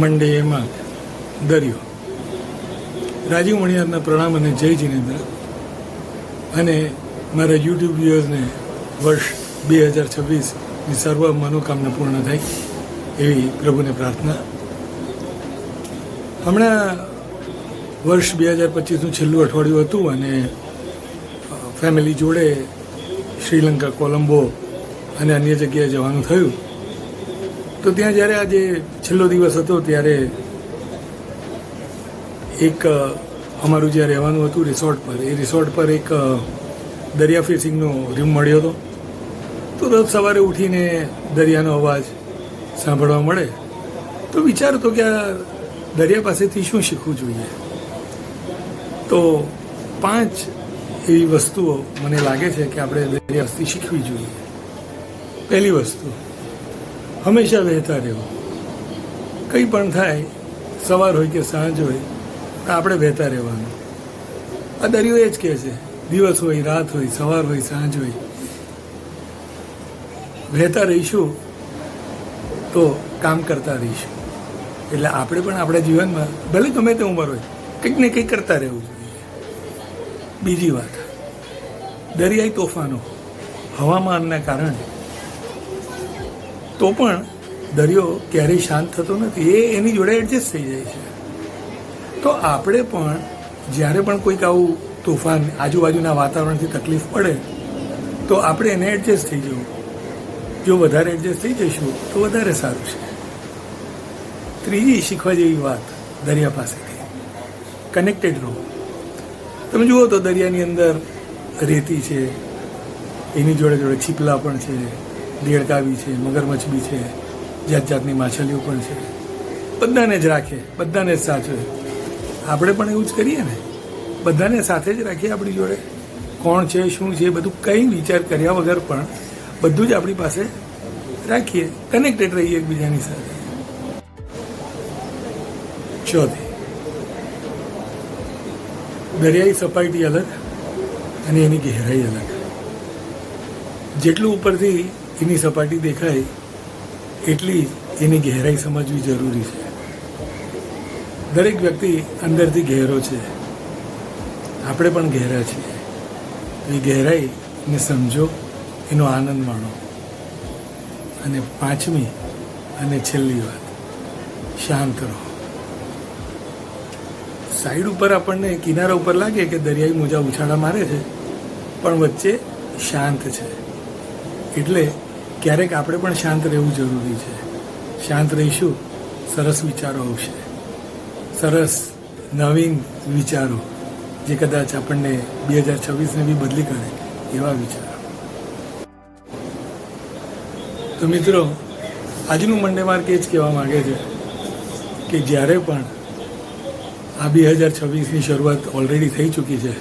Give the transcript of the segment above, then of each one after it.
મંડે એમાં દરિયો. રાજીવ મણિયારના પ્રણામ અને જય જિનેન્દ્ર. અને મારા યુટ્યુબ વ્યુઅર્સને વર્ષ 2026ની સર્વ મનોકામના પૂર્ણ થાય એવી પ્રભુને પ્રાર્થના. હમણાં વર્ષ 2025નું છેલ્લું અઠવાડિયું હતું અને ફેમિલી જોડે શ્રીલંકા, કોલંબો અને અન્ય જગ્યાએ જવાનું થયું. તો ત્યાં જ્યારે આજે છેલ્લો દિવસ હતો ત્યારે એક અમારું જ્યાં રહેવાનું હતું રિસોર્ટ પર એક દરિયા ફેસિંગનો રૂમ મળ્યો હતો. તો રોજ સવારે ઉઠીને દરિયાનો અવાજ સાંભળવા મળે તો વિચાર હતો કે આ દરિયા પાસેથી શું શીખવું જોઈએ. તો 5 એવી વસ્તુઓ મને લાગે છે કે આપણે દરિયાથી શીખવી જોઈએ. પહેલી વસ્તુ, હંમેશા વહેતા રહેવું. કંઈ પણ થાય, સવાર હોય કે સાંજ હોય, આપણે વહેતા રહેવાનું. આ દરિયો એ જ કહે છે, દિવસ હોય, રાત હોય, સવાર હોય, સાંજ હોય, વહેતા રહીશું તો કામ કરતા રહીશું. એટલે આપણે પણ આપણા જીવનમાં ભલે ગમે તે ઉંમર હોય કંઈક ને કંઈક કરતા રહેવું જોઈએ. બીજી વાત, દરિયાઈ તોફાનો, હવામાનના કારણે તો પણ દરિયો ક્યારેય શાંત થતો નથી. એ એની જોડે એડજસ્ટ થઈ જાય છે. તો આપણે પણ જ્યારે પણ કોઈક આવું તોફાન, આજુબાજુના વાતાવરણથી તકલીફ પડે તો આપણે એને એડજસ્ટ થઈ જવું. જો વધારે એડજસ્ટ થઈ જઈશું તો વધારે સારું છે. ત્રીજી શીખવા જેવી વાત દરિયા પાસેથી, કનેક્ટેડ રહો. તમે જુઓ તો દરિયાની અંદર રેતી છે, એની જોડે જોડે છીપલા પણ છે, દેડકા બી છે, મગરમચ્છ બી છે, જાત જાતની માછલીઓ પણ છે. બધાને જ રાખે, બધાને જ સાચવે. આપણે પણ એવું જ કરીએ ને, બધાને સાથે જ રાખીએ આપણી જોડે. કોણ છે, શું છે, બધું કંઈ વિચાર કર્યા વગર પણ બધું જ આપણી પાસે રાખીએ, કનેક્ટેડ રહીએ એકબીજાની સાથે. ચોથી, દરિયાઈ સપાટી અલગ અને એની ગહેરાઈ અલગ. જેટલું ઉપરથી એની સપાટી દેખાય એટલી એની ગહેરાઈ સમજવી જરૂરી છે. દરેક વ્યક્તિ અંદરથી ગહેરો છે, આપણે પણ ગહેરા છીએ. એ ગહેરાઈને સમજો, એનો આનંદ માણો. અને 5મી અને છેલ્લી વાત, શાંત રહો. સાઈડ ઉપર આપણને કિનારા ઉપર લાગે કે દરિયાઈ મોજા ઉછાળા મારે છે, પણ વચ્ચે શાંત છે. એટલે ક્યારેક આપણે પણ શાંત રહેવું જરૂરી છે. શાંત રહીશું, સરસ વિચારો આવશે, સરસ નવીન વિચારો જે કદાચ આપણને 2026ને બી બદલી કરે એવા વિચારો. તો મિત્રો, આજનું મંડે માર્ક એ જ કહેવા માગે છે કે જ્યારે પણ આ 2026ની શરૂઆત ઓલરેડી થઈ ચૂકી છે,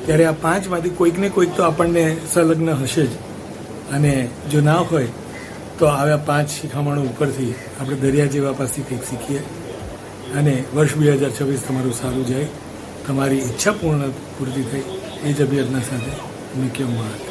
ત્યારે આ 5માંથી કોઈકને કોઈક તો આપણને સંલગ્ન હશે જ. અને જો ના હોય તો આવ્યા 5 શિખામણો ઉપરથી આપણે દરિયા જેવા પાસેથી કંઈક શીખીએ. અને વર્ષ 2026 તમારું સારું જાય, તમારી ઈચ્છા પૂર્તિ થઈ, એ જ અભ્યર્થના સાથે મુખ્ય માર્ગ.